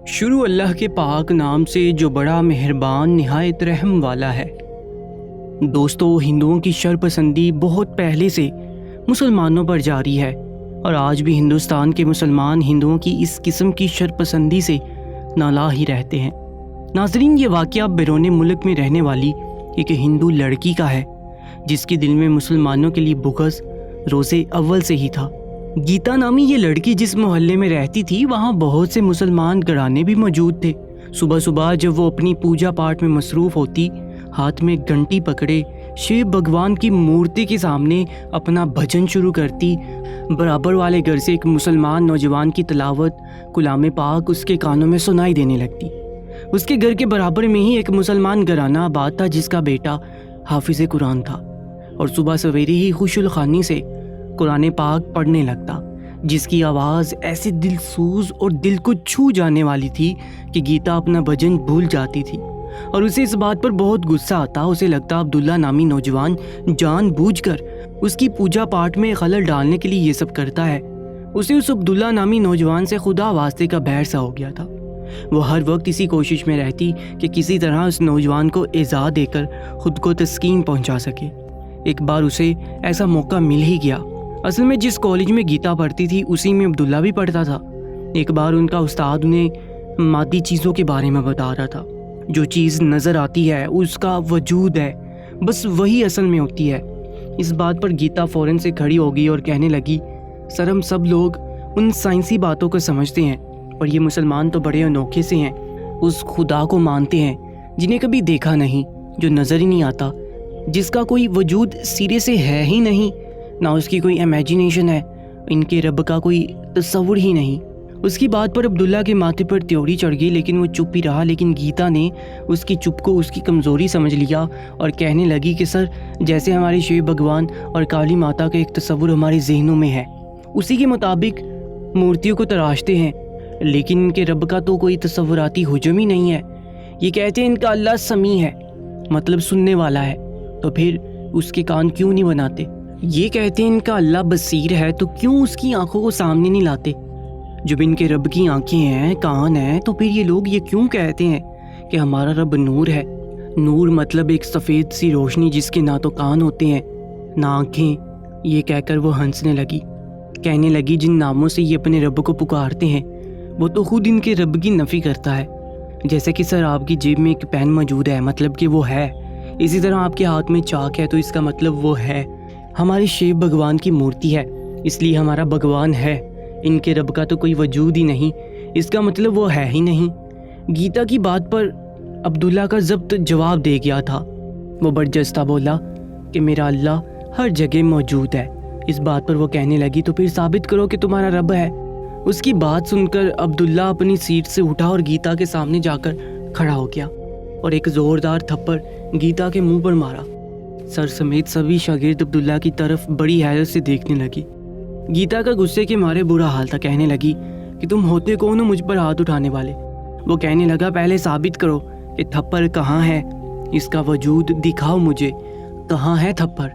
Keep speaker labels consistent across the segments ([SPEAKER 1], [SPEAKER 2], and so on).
[SPEAKER 1] شروع اللہ کے پاک نام سے جو بڑا مہربان نہایت رحم والا ہے۔ دوستو، ہندوؤں کی شرپسندی بہت پہلے سے مسلمانوں پر جاری ہے اور آج بھی ہندوستان کے مسلمان ہندوؤں کی اس قسم کی شرپسندی سے نالاں ہی رہتے ہیں۔ ناظرین، یہ واقعہ بیرون ملک میں رہنے والی ایک ہندو لڑکی کا ہے جس کے دل میں مسلمانوں کے لیے بغض روز اول سے ہی تھا۔ گیتا نامی یہ لڑکی جس محلے میں رہتی تھی وہاں بہت سے مسلمان گھرانے بھی موجود تھے۔ صبح صبح جب وہ اپنی پوجا پاٹ میں مصروف ہوتی، ہاتھ میں گھنٹی پکڑے شیو بھگوان کی مورتی کے سامنے اپنا بھجن شروع کرتی، برابر والے گھر سے ایک مسلمان نوجوان کی تلاوت کلام پاک اس کے کانوں میں سنائی دینے لگتی۔ اس کے گھر کے برابر میں ہی ایک مسلمان گھرانہ آباد تھا جس کا بیٹا حافظ قرآن تھا اور صبح سویرے ہی خوش الخوانی سے قرآن پاک پڑھنے لگتا، جس کی آواز ایسے دل سوز اور دل کو چھو جانے والی تھی کہ گیتا اپنا بھجن بھول جاتی تھی اور اسے اس بات پر بہت غصہ آتا۔ اسے لگتا عبداللہ نامی نوجوان جان بوجھ کر اس کی پوجا پاٹ میں خلل ڈالنے کے لیے یہ سب کرتا ہے۔ اسے اس عبداللہ نامی نوجوان سے خدا واسطے کا بیر سا ہو گیا تھا۔ وہ ہر وقت اسی کوشش میں رہتی کہ کسی طرح اس نوجوان کو ایذا دے کر خود کو تسکین پہنچا سکے۔ ایک بار اسے ایسا موقع مل ہی گیا۔ اصل میں جس کالج میں گیتا پڑھتی تھی اسی میں عبداللہ بھی پڑھتا تھا۔ ایک بار ان کا استاد انہیں مادی چیزوں کے بارے میں بتا رہا تھا۔ جو چیز نظر آتی ہے اس کا وجود ہے، بس وہی اصل میں ہوتی ہے۔ اس بات پر گیتا فوراً سے کھڑی ہو گئی اور کہنے لگی، سر ہم سب لوگ ان سائنسی باتوں کو سمجھتے ہیں اور یہ مسلمان تو بڑے انوکھے سے ہیں، اس خدا کو مانتے ہیں جنہیں کبھی دیکھا نہیں، جو نظر ہی نہیں آتا، جس کا کوئی وجود سرے سے ہے ہی نہیں، نہ اس کی کوئی امیجنیشن ہے، ان کے رب کا کوئی تصور ہی نہیں۔ اس کی بات پر عبداللہ کے ماتھے پر تیوری چڑھ گئی لیکن وہ چپ ہی رہا، لیکن گیتا نے اس کی چپ کو اس کی کمزوری سمجھ لیا اور کہنے لگی کہ سر، جیسے ہمارے شیو بھگوان اور کالی ماتا کا ایک تصور ہمارے ذہنوں میں ہے، اسی کے مطابق مورتیوں کو تراشتے ہیں، لیکن ان کے رب کا تو کوئی تصوراتی حجم ہی نہیں ہے۔ یہ کہتے ہیں ان کا اللہ سمیع ہے، مطلب سننے والا ہے، تو پھر اس کے کان کیوں نہیں بناتے؟ یہ کہتے ہیں ان کا اللہ بصیر ہے، تو کیوں اس کی آنکھوں کو سامنے نہیں لاتے؟ جب ان کے رب کی آنکھیں ہیں، کان ہیں، تو پھر یہ لوگ یہ کیوں کہتے ہیں کہ ہمارا رب نور ہے؟ نور مطلب ایک سفید سی روشنی جس کے نہ تو کان ہوتے ہیں نہ آنکھیں۔ یہ کہہ کر وہ ہنسنے لگی، کہنے لگی جن ناموں سے یہ اپنے رب کو پکارتے ہیں وہ تو خود ان کے رب کی نفی کرتا ہے۔ جیسے کہ سر آپ کی جیب میں ایک پین موجود ہے، مطلب کہ وہ ہے، اسی طرح آپ کے ہاتھ میں چاک ہے تو اس کا مطلب وہ ہے۔ ہماری شیو بھگوان کی مورتی ہے اس لیے ہمارا بھگوان ہے، ان کے رب کا تو کوئی وجود ہی نہیں، اس کا مطلب وہ ہے ہی نہیں۔ گیتا کی بات پر عبداللہ کا ضبط جواب دے گیا تھا۔ وہ برجستہ بولا کہ میرا اللہ ہر جگہ موجود ہے۔ اس بات پر وہ کہنے لگی تو پھر ثابت کرو کہ تمہارا رب ہے۔ اس کی بات سن کر عبداللہ اپنی سیٹ سے اٹھا اور گیتا کے سامنے جا کر کھڑا ہو گیا اور ایک زوردار تھپڑ گیتا کے منہ پر مارا۔ سر سمیت سبھی شاگرد عبداللہ کی طرف بڑی حیرت سے دیکھنے لگی۔ گیتا کا غصے کے مارے برا حال تھا، کہنے لگی کہ تم ہوتے کون ہو مجھ پر ہاتھ اٹھانے والے؟ وہ کہنے لگا پہلے ثابت کرو کہ تھپڑ کہاں ہے، اس کا وجود دکھاؤ مجھے، کہاں ہے تھپڑ؟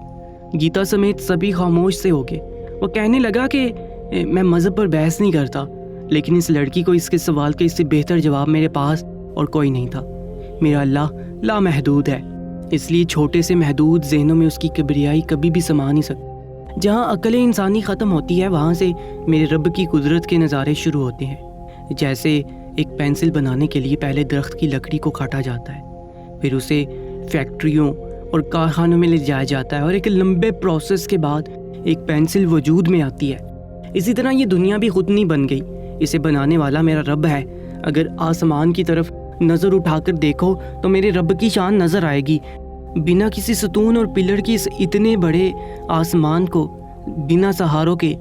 [SPEAKER 1] گیتا سمیت سبھی خاموش سے ہو گئے۔ وہ کہنے لگا کہ میں مذہب پر بحث نہیں کرتا، لیکن اس لڑکی کو اس کے سوال کا اس سے بہتر جواب میرے پاس اور کوئی نہیں تھا۔ میرا اللہ لامحدود ہے، اس لیے چھوٹے سے محدود ذہنوں میں اس کی کبریائی کبھی بھی سما نہیں سکتی۔ جہاں عقل انسانی ختم ہوتی ہے وہاں سے میرے رب کی قدرت کے نظارے شروع ہوتے ہیں۔ جیسے ایک پینسل بنانے کے لیے پہلے درخت کی لکڑی کو کاٹا جاتا ہے، پھر اسے فیکٹریوں اور کارخانوں میں لے جایا جاتا ہے اور ایک لمبے پروسیس کے بعد ایک پینسل وجود میں آتی ہے۔ اسی طرح یہ دنیا بھی خود نہیں بن گئی، اسے بنانے والا میرا رب ہے۔ اگر آسمان کی طرف نظر اٹھا کر دیکھو تو میرے رب کی شان نظر آئے گی۔ بنا کسی ستون اور پلر کی اس اتنے بڑے آسمان کو بنا سہاروں کے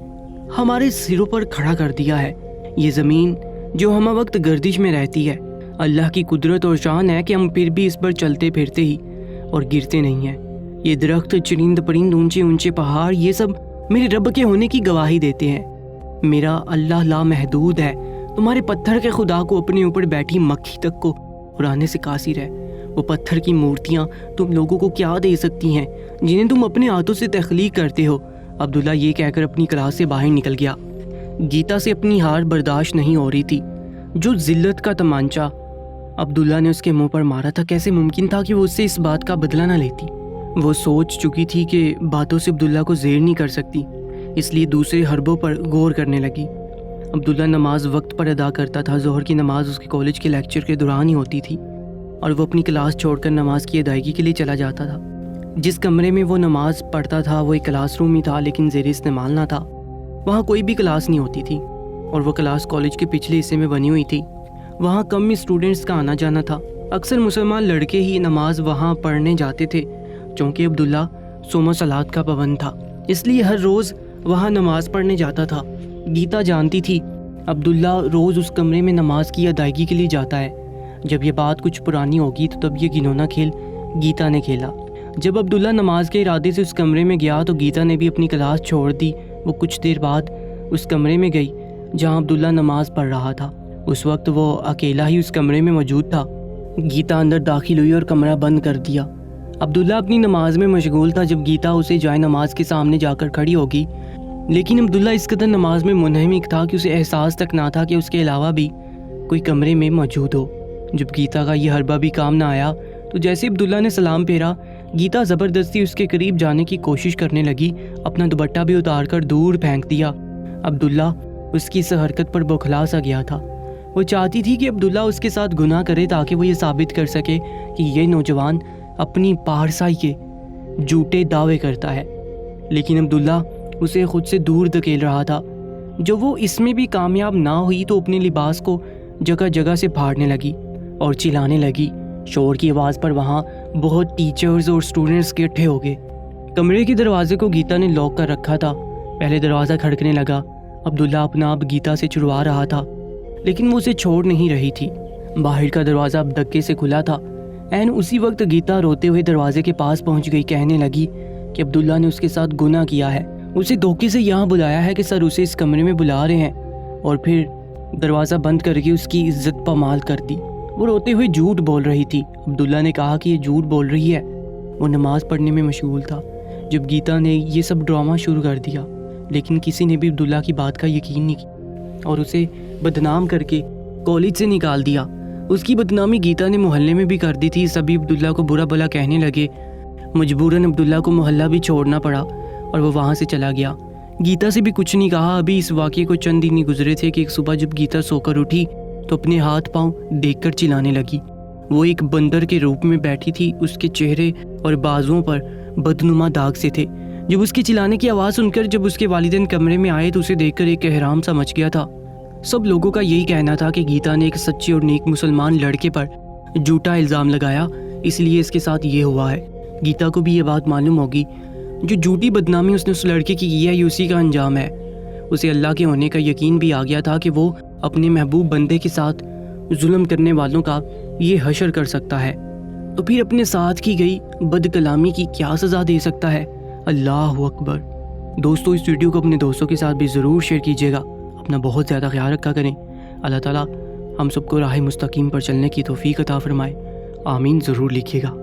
[SPEAKER 1] ہمارے سروں پر کھڑا کر دیا ہے۔ یہ زمین جو ہمہ وقت گردش میں رہتی ہے، اللہ کی قدرت اور شان ہے کہ ہم پھر بھی اس پر چلتے پھرتے ہی اور گرتے نہیں ہیں۔ یہ درخت، چرند پرند، اونچے اونچے پہاڑ، یہ سب میرے رب کے ہونے کی گواہی دیتے ہیں۔ میرا اللہ لامحدود ہے۔ تمہارے پتھر کے خدا کو اپنے اوپر بیٹھی مکھی تک کو اڑانے سے قاصر ہے۔ وہ پتھر کی مورتیاں تم لوگوں کو کیا دے سکتی ہیں جنہیں تم اپنے ہاتھوں سے تخلیق کرتے ہو؟ عبداللہ یہ کہہ کر اپنی کلاس سے باہر نکل گیا۔ گیتا سے اپنی ہار برداشت نہیں ہو رہی تھی۔ جو ذلت کا تمانچہ عبداللہ نے اس کے منہ پر مارا تھا، کیسے ممکن تھا کہ وہ اس سے اس بات کا بدلہ نہ لیتی؟ وہ سوچ چکی تھی کہ باتوں سے عبداللہ کو زیر نہیں کر سکتی، اس لیے دوسرے حربوں پر غور کرنے لگی۔ عبداللہ نماز وقت پر ادا کرتا تھا۔ ظہر کی نماز اس کے کالج کے لیکچر کے دوران ہی ہوتی تھی اور وہ اپنی کلاس چھوڑ کر نماز کی ادائیگی کے لیے چلا جاتا تھا۔ جس کمرے میں وہ نماز پڑھتا تھا وہ ایک کلاس روم ہی تھا، لیکن زیر استعمال نہ تھا۔ وہاں کوئی بھی کلاس نہیں ہوتی تھی اور وہ کلاس کالج کے پچھلے حصے میں بنی ہوئی تھی۔ وہاں کم ہی اسٹوڈنٹس کا آنا جانا تھا۔ اکثر مسلمان لڑکے ہی نماز وہاں پڑھنے جاتے تھے، چونکہ عبداللہ صوم و صلات کا پابند تھا، اس لیے ہر روز وہاں نماز پڑھنے جاتا تھا۔ گیتا جانتی تھی عبداللہ روز اس کمرے میں نماز کی ادائیگی کے لیے جاتا ہے۔ جب یہ بات کچھ پرانی ہوگی تو تب یہ گھنونا کھیل گیتا نے کھیلا۔ جب عبداللہ نماز کے ارادے سے اس کمرے میں گیا تو گیتا نے بھی اپنی کلاس چھوڑ دی۔ وہ کچھ دیر بعد اس کمرے میں گئی جہاں عبداللہ نماز پڑھ رہا تھا۔ اس وقت وہ اکیلا ہی اس کمرے میں موجود تھا۔ گیتا اندر داخل ہوئی اور کمرہ بند کر دیا۔ عبداللہ اپنی نماز میں مشغول تھا جب گیتا اسے جائے نماز کے سامنے جا کر کھڑی ہوگی، لیکن عبداللہ اس قدر نماز میں منہمک تھا کہ اسے احساس تک نہ تھا کہ اس کے علاوہ بھی کوئی کمرے میں موجود ہو۔ جب گیتا کا یہ حربہ بھی کام نہ آیا تو جیسے عبداللہ نے سلام پھیرا، گیتا زبردستی اس کے قریب جانے کی کوشش کرنے لگی، اپنا دوپٹہ بھی اتار کر دور پھینک دیا۔ عبداللہ اس کی اس حرکت پر بوکھلا سا گیا تھا۔ وہ چاہتی تھی کہ عبداللہ اس کے ساتھ گناہ کرے تاکہ وہ یہ ثابت کر سکے کہ یہ نوجوان اپنی پارسائی کے جھوٹے دعوے کرتا ہے، لیکن عبداللہ اسے خود سے دور دھکیل رہا تھا۔ جب وہ اس میں بھی کامیاب نہ ہوئی تو اپنے لباس کو جگہ جگہ سے پھاڑنے لگی اور چلانے لگی۔ شور کی آواز پر وہاں بہت ٹیچرز اور اسٹوڈنٹس اکٹھے ہو گئے۔ کمرے کے دروازے کو گیتا نے لاک کر رکھا تھا۔ پہلے دروازہ کھڑکنے لگا۔ عبداللہ اپنا آپ گیتا سے چھڑوا رہا تھا، لیکن وہ اسے چھوڑ نہیں رہی تھی۔ باہر کا دروازہ اب دھکے سے کھلا تھا۔ عین اسی وقت گیتا روتے ہوئے دروازے کے پاس پہنچ گئی، کہنے لگی کہ عبداللہ نے اس کے ساتھ گناہ کیا ہے، اسے دھوکے سے یہاں بلایا ہے کہ سر اسے اس کمرے میں بلا رہے ہیں، اور پھر دروازہ بند کر کے اس کی عزت پامال کر دی۔ وہ روتے ہوئے جھوٹ بول رہی تھی۔ عبداللہ نے کہا کہ یہ جھوٹ بول رہی ہے، وہ نماز پڑھنے میں مشغول تھا جب گیتا نے یہ سب ڈرامہ شروع کر دیا، لیکن کسی نے بھی عبداللہ کی بات کا یقین نہیں کیا اور اسے بدنام کر کے کالج سے نکال دیا۔ اس کی بدنامی گیتا نے محلے میں بھی کر دی تھی۔ سبھی عبداللہ کو برا بھلا کہنے لگے۔ مجبوراً عبداللہ کو محلہ بھی چھوڑنا پڑا اور وہ وہاں سے چلا گیا۔ گیتا سے بھی کچھ نہیں کہا۔ ابھی اس واقعے کو چند دن ہی گزرے تھے کہ ایک صبح جب گیتا سو کر اٹھی تو اپنے ہاتھ پاؤں دیکھ کر چلانے لگی۔ وہ ایک بندر کے روپ میں بیٹھی تھی، اس کے چہرے اور بازوؤں پر بدنما داغ سے تھے۔ جب اس کے چلانے کی آواز سن کر جب اس کے والدین کمرے میں آئے تو اسے دیکھ کر ایک احرام سا مچ گیا تھا۔ سب لوگوں کا یہی کہنا تھا کہ گیتا نے ایک سچے اور نیک مسلمان لڑکے پر جھوٹا الزام لگایا، اس لیے اس کے ساتھ یہ ہوا ہے۔ گیتا کو بھی یہ بات معلوم ہوگی، جو جھوٹی بدنامی اس نے اس لڑکے کی ہے یہ اسی کا انجام ہے۔ اسے اللہ کے ہونے کا یقین بھی آ گیا تھا کہ وہ اپنے محبوب بندے کے ساتھ ظلم کرنے والوں کا یہ حشر کر سکتا ہے، تو پھر اپنے ساتھ کی گئی بد کلامی کی کیا سزا دے سکتا ہے۔ اللہ اکبر۔ دوستو، اس ویڈیو کو اپنے دوستوں کے ساتھ بھی ضرور شیئر کیجیے گا۔ اپنا بہت زیادہ خیال رکھا کریں۔ اللہ تعالیٰ ہم سب کو راہ مستقیم پر چلنے کی توفیق عطا فرمائے۔ آمین ضرور لکھیے گا۔